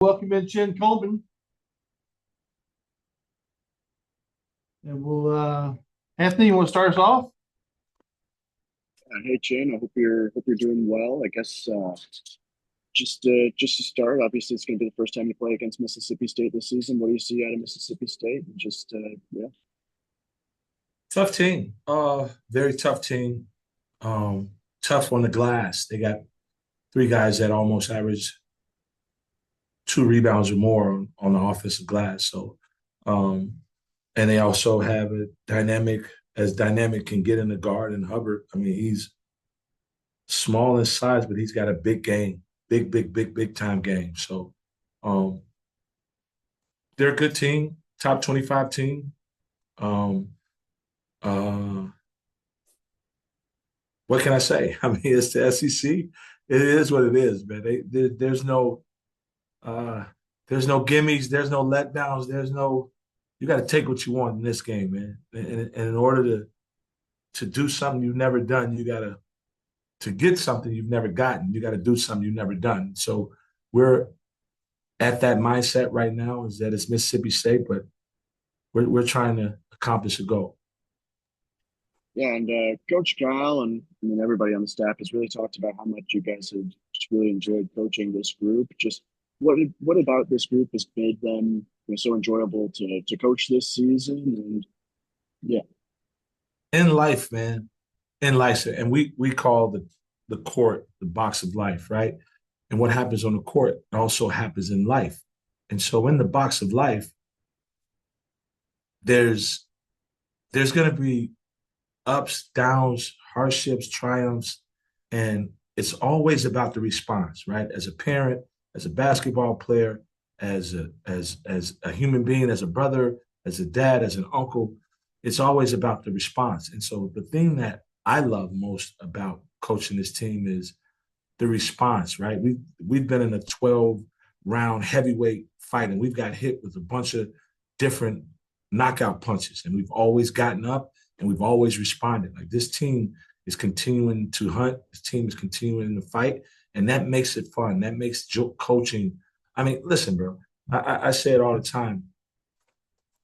Welcome in Chin Coleman, and Anthony, you want to start us off? Hey Chin, I hope you're doing well. I guess just to start, obviously it's going to be the first time you play against Mississippi State this season. What do you see out of Mississippi State? And just yeah, Tough team. Very tough team. Um, Tough on the glass. They got three guys that almost average 2 rebounds or more on the offensive glass. Um, and they also have a dynamic can get in the guard and Hubbard. I mean, he's small in size, but he's got a big game, big time game. Um, they're a good team, top 25 team. Um, uh, what can I say? I mean, it's the SEC. It is what it is, man. Uh, there's no gimmies, there's no letdowns, there's no. You got to take what you want in this game, man. And in order to do something you've never done, you got to get something you've never gotten. You got to do something you've never done. So we're at that mindset right now. Is that it's Mississippi State, but we're trying to accomplish a goal. yeah. And Coach Kyle and I mean everybody on the staff has really talked about how much you guys have just really enjoyed coaching this group. Just what about this group has made them so enjoyable to coach this season? And yeah, In life, man, in life, and we call the court the box of life, right? And what happens on the court also happens in life. And so in the box of life, there's there's going to be ups, downs, hardships, triumphs, and it's always about the response, right? As a parent, as a basketball player, as a human being, as a brother, as a dad, as an uncle, it's always about the response. And so the thing that I love most about coaching this team is the response, right? We've been in a 12 round heavyweight fight and we've got hit with a bunch of different knockout punches and we've always gotten up and we've always responded. Like this team is continuing to hunt, this team is continuing to fight, and that makes it fun. That makes coaching. I mean, listen, bro. I say it all the time.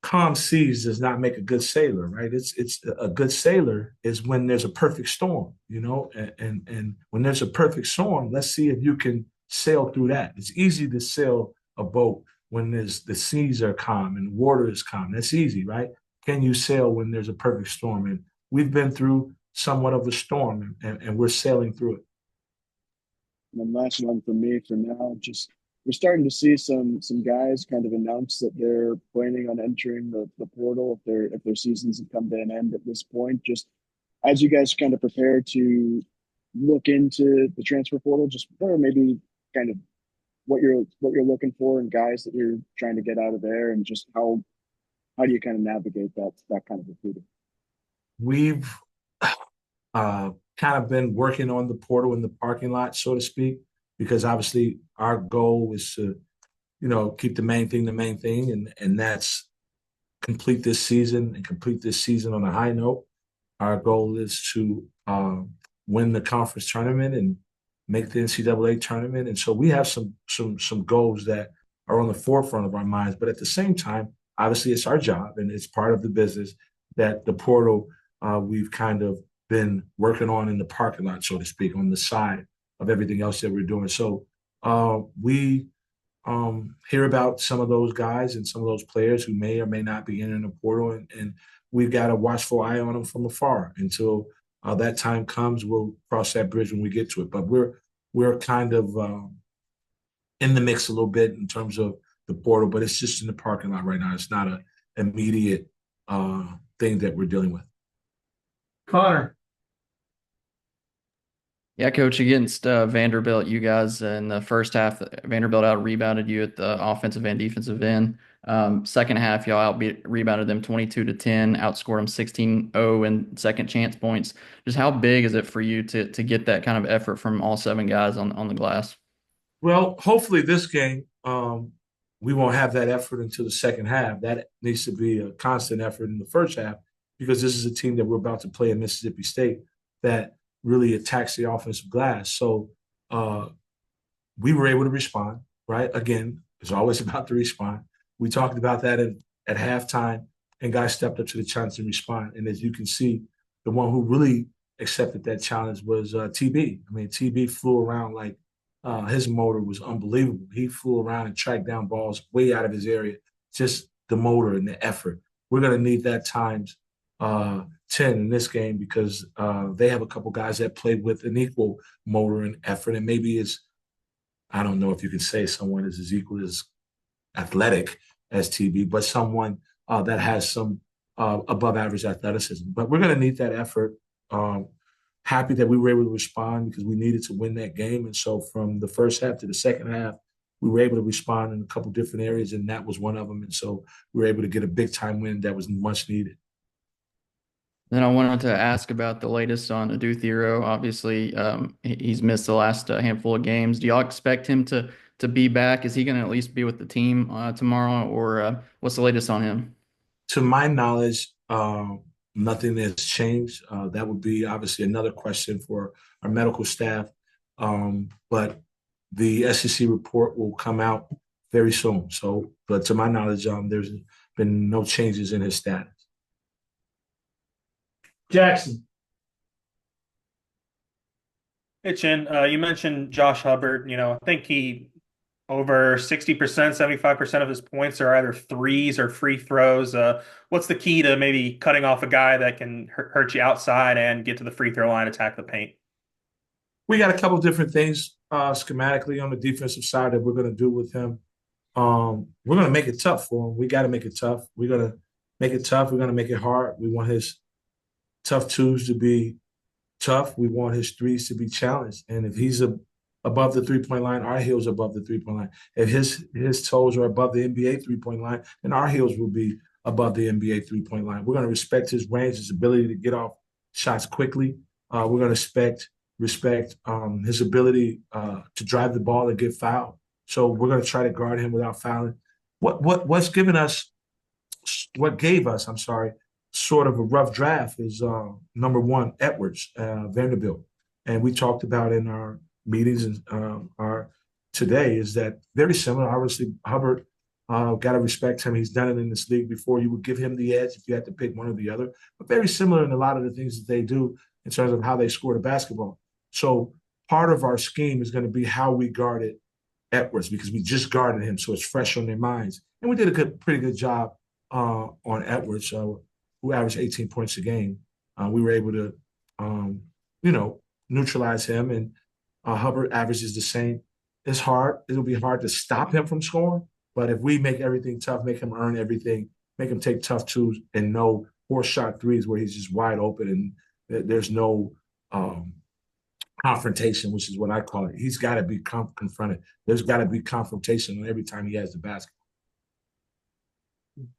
Calm seas does not make a good sailor, right? It's a good sailor is when there's a perfect storm, and when there's a perfect storm, let's see if you can sail through that. It's easy to sail a boat when the seas are calm and the water is calm. That's easy, right? Can you sail when there's a perfect storm? And we've been through somewhat of a storm, and we're sailing through it. and then last one for me for now, just we're starting to see some guys kind of announce that they're planning on entering the portal if their seasons have come to an end at this point. Just as you guys kind of prepare to look into the transfer portal, just or maybe kind of what you're looking for and guys that you're trying to get out of there, and just how do you kind of navigate that kind of recruiting? We've kind of been working on the portal in the parking lot, so to speak, because obviously our goal is to, keep the main thing, and that's complete this season on a high note. Our goal is to win the conference tournament and make the NCAA tournament, and so we have some goals that are on the forefront of our minds. But at the same time, obviously, it's our job and it's part of the business that the portal we've kind of been working on in the parking lot, so to speak, on the side of everything else that we're doing. So we hear about some of those guys and some of those players who may or may not be entering the portal, and we've got a watchful eye on them from afar until that time comes. We'll cross that bridge when we get to it. But we're kind of in the mix a little bit in terms of the portal, but it's just in the parking lot right now. It's not an immediate thing that we're dealing with. Connor. Yeah, coach, against Vanderbilt, you guys in the first half, Vanderbilt out rebounded you at the offensive and defensive end. Second half, y'all rebounded them 22-10, outscored them 16-0 in second chance points. Just how big is it for you to get that kind of effort from all seven guys on the glass? Well, hopefully this game, we won't have that effort until the second half. That needs to be a constant effort in the first half because this is a team that we're about to play in Mississippi State that really attacks the offensive glass. So we were able to respond, right? Again, It's always about the response. We talked about that at halftime, and guys stepped up to the challenge and respond. And as you can see, the one who really accepted that challenge was TB. I mean, TB flew around like his motor was unbelievable. He flew around and tracked down balls way out of his area. Just the motor and the effort. We're going to need that times 10 in this game because they have a couple guys that played with an equal motor and effort, and maybe I don't know if you can say someone is as equal as athletic as TB, but someone that has some above average athleticism. But we're going to need that effort. Happy that we were able to respond because we needed to win that game. And so from the first half to the second half, we were able to respond in a couple different areas, and that was one of them. And so we were able to get a big time win that was much needed. Then I wanted to ask about the latest on Adu Thero. Obviously, he's missed the last handful of games. Do y'all expect him to be back? Is he going to at least be with the team tomorrow, or what's the latest on him? To my knowledge, nothing has changed. That would be obviously another question for our medical staff. But the SEC report will come out very soon. So, but to my knowledge, there's been no changes in his status. Jackson. Hey, Chin, you mentioned Josh Hubbard. I think he over 60%, 75% of his points are either threes or free throws. What's the key to maybe cutting off a guy that can hurt you outside and get to the free throw line, attack the paint? We got a couple different things schematically on the defensive side that we're going to do with him. We're going to make it tough for him. We got to make it tough. We're going to make it tough. We're going to make it hard. We want his tough twos to be tough. We want his threes to be challenged. And if he's above the three-point line, our heels above the three-point line. If his toes are above the NBA three-point line, then our heels will be above the NBA three-point line. We're going to respect his range, his ability to get off shots quickly. We're going to respect his ability to drive the ball and get fouled. So we're going to try to guard him without fouling. What gave us, sort of a rough draft is number one, Edwards, Vanderbilt. And we talked about in our meetings and today is that very similar. Obviously, Hubbard, got to respect him. He's done it in this league before. You would give him the edge if you had to pick one or the other, but very similar in a lot of the things that they do in terms of how they score the basketball. So part of our scheme is going to be how we guarded Edwards because we just guarded him, so it's fresh on their minds. And we did a pretty good job on Edwards, who averaged 18 points a game. We were able to, neutralize him, and Hubbard averages the same. It's hard. It'll be hard to stop him from scoring, but if we make everything tough, make him earn everything, make him take tough twos and no four-shot threes where he's just wide open and there's no confrontation, which is what I call it. He's got to be confronted. There's got to be confrontation every time he has the basketball.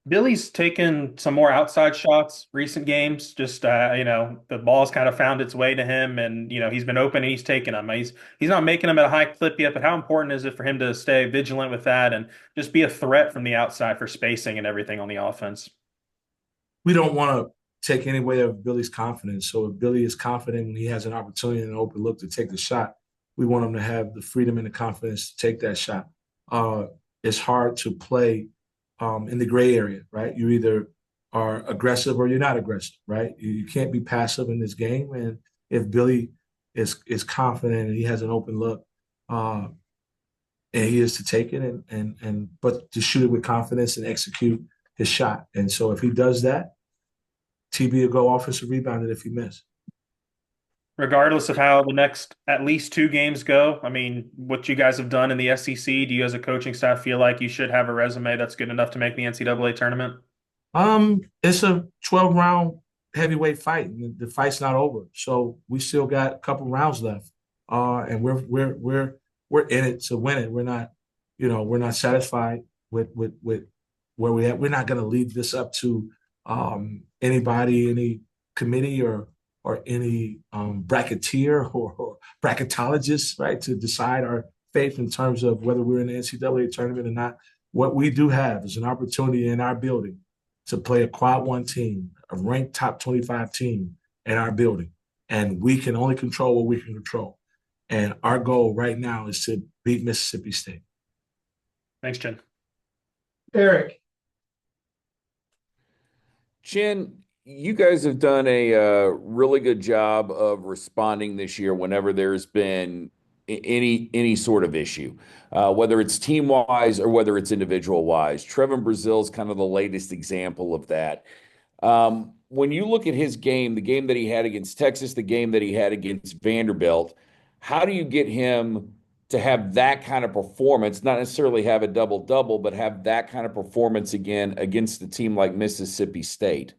Billy's taken some more outside shots recent games. Just the ball's kind of found its way to him, and he's been open and he's taken them. He's not making them at a high clip yet, but how important is it for him to stay vigilant with that and just be a threat from the outside for spacing and everything on the offense? We don't want to take any away of Billy's confidence. So if Billy is confident when he has an opportunity and an open look to take the shot, we want him to have the freedom and the confidence to take that shot. It's hard to play in the gray area, right? You either are aggressive or you're not aggressive, right? You can't be passive in this game. And if Billy is confident and he has an open look, and he is to take it but to shoot it with confidence and execute his shot. And so if he does that, TB will go offensive rebounded if he misses. Regardless of how the next at least two games go, I mean, what you guys have done in the SEC, do you as a coaching staff feel like you should have a resume that's good enough to make the NCAA tournament? It's a 12-round heavyweight fight, and the fight's not over. So we still got a couple rounds left, and we're in it to win it. We're not satisfied with where we're at. We're not going to leave this up to anybody, any committee or any bracketeer or bracketologist, right, to decide our fate in terms of whether we're in the NCAA tournament or not. What we do have is an opportunity in our building to play a quad one team, a ranked top 25 team in our building. And we can only control what we can control. And our goal right now is to beat Mississippi State. Thanks, Jen. Eric. Jen, you guys have done a really good job of responding this year whenever there's been any sort of issue, whether it's team wise or whether it's individual wise. Trevin Brazil's kind of the latest example of that. When you look at his game, the game that he had against Texas, the game that he had against Vanderbilt, how do you get him to have that kind of performance, not necessarily have a double-double, but have that kind of performance again against a team like Mississippi State?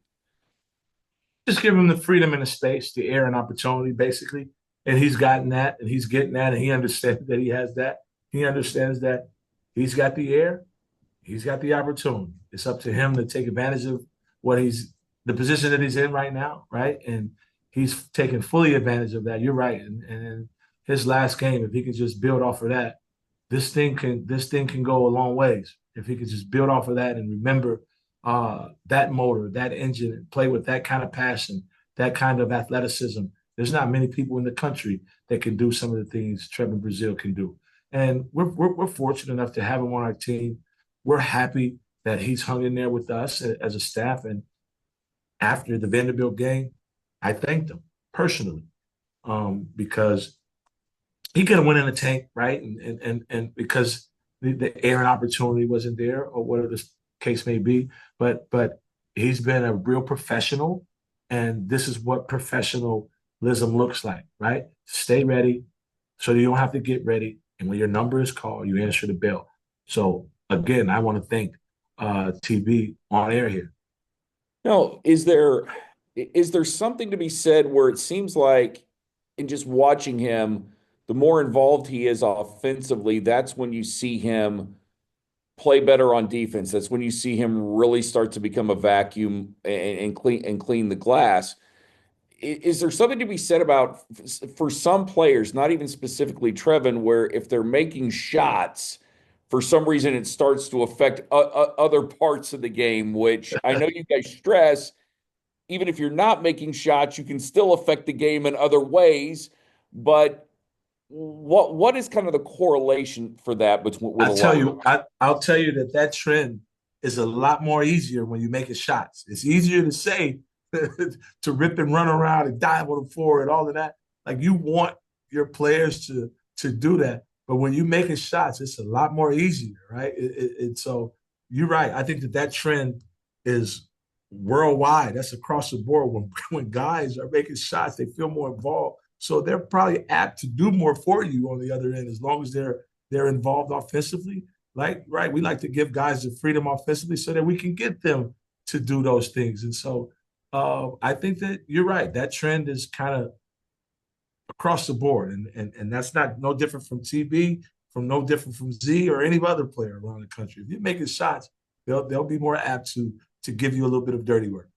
Just give him the freedom and the space, the air and opportunity, basically. And he's gotten that, and he's getting that, and he understands that he has that. He understands that he's got the air, he's got the opportunity. It's up to him to take advantage of the position that he's in right now, right? And he's taking fully advantage of that. You're right. And his last game, if he can just build off of that, this thing can go a long ways. If he could just build off of that and remember that motor, that engine, and play with that kind of passion, that kind of athleticism. There's not many people in the country that can do some of the things Trevin Brazil can do. And we're fortunate enough to have him on our team. We're happy that he's hung in there with us as a staff. And after the Vanderbilt game, I thanked him personally because he could have went in the tank, right? And because the air and opportunity wasn't there, or whatever the case may be. But he's been a real professional, and this is what professionalism looks like, right? Stay ready so you don't have to get ready. And when your number is called, you answer the bell. So again, I want to thank TB on air here. No, is there something to be said where it seems like in just watching him, the more involved he is offensively, that's when you see him play better on defense. That's when you see him really start to become a vacuum and clean the glass. Is there something to be said about for some players, not even specifically Trevin, where if they're making shots, for some reason it starts to affect other parts of the game, which I know you guys stress, even if you're not making shots, you can still affect the game in other ways. But what is kind of the correlation for that between with I'll tell you that trend is a lot more easier when you're making shots. It's easier to say to rip and run around and dive on the floor and all of that. Like, you want your players to do that, but when you're making shots, it's a lot more easier, right? So you're right. I think that trend is worldwide. That's across the board. When guys are making shots, they feel more involved. So they're probably apt to do more for you on the other end, as long as they're involved offensively. Like, right, we like to give guys the freedom offensively so that we can get them to do those things. And so I think that you're right. That trend is kind of across the board, and that's no different from TB, no different from Z or any other player around the country. If you're making shots, they'll be more apt to give you a little bit of dirty work.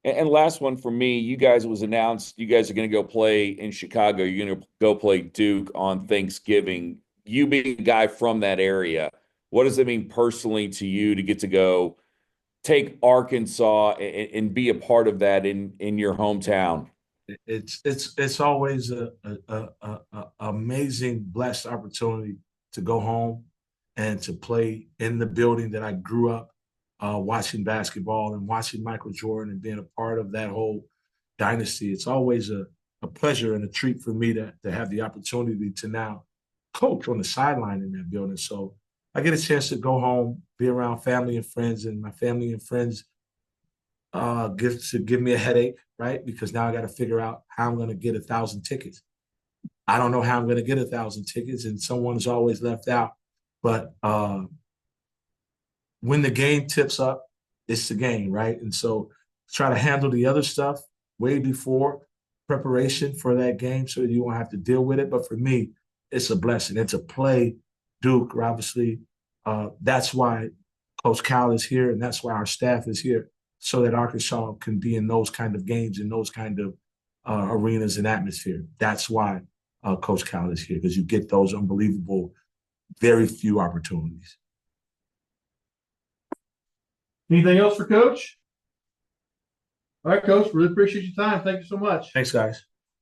And last one for me, you guys, it was announced you guys are going to go play in Chicago. You're going to go play Duke on Thanksgiving. You being a guy from that area, what does it mean personally to you to get to go take Arkansas and be a part of that in your hometown? It's always a amazing, blessed opportunity to go home and to play in the building that I grew up watching basketball and watching Michael Jordan and being a part of that whole dynasty. It's always a pleasure and a treat for me to have the opportunity to now coach on the sideline in that building. So I get a chance to go home, be around family and friends, and my family and friends give me a headache, right? Because now I got to figure out how I'm going to get 1,000 tickets. I don't know how I'm going to get 1,000 tickets, and someone's always left out. But when the game tips up, it's the game, right? And so try to handle the other stuff way before preparation for that game so that you won't have to deal with it. But for me, it's a blessing. It's a play Duke, obviously. That's why Coach Cal is here, and that's why our staff is here, so that Arkansas can be in those kind of games, in those kind of arenas and atmosphere. That's why Coach Cal is here, because you get those unbelievable, very few opportunities. Anything else for Coach? All right, Coach, really appreciate your time. Thank you so much. Thanks, guys.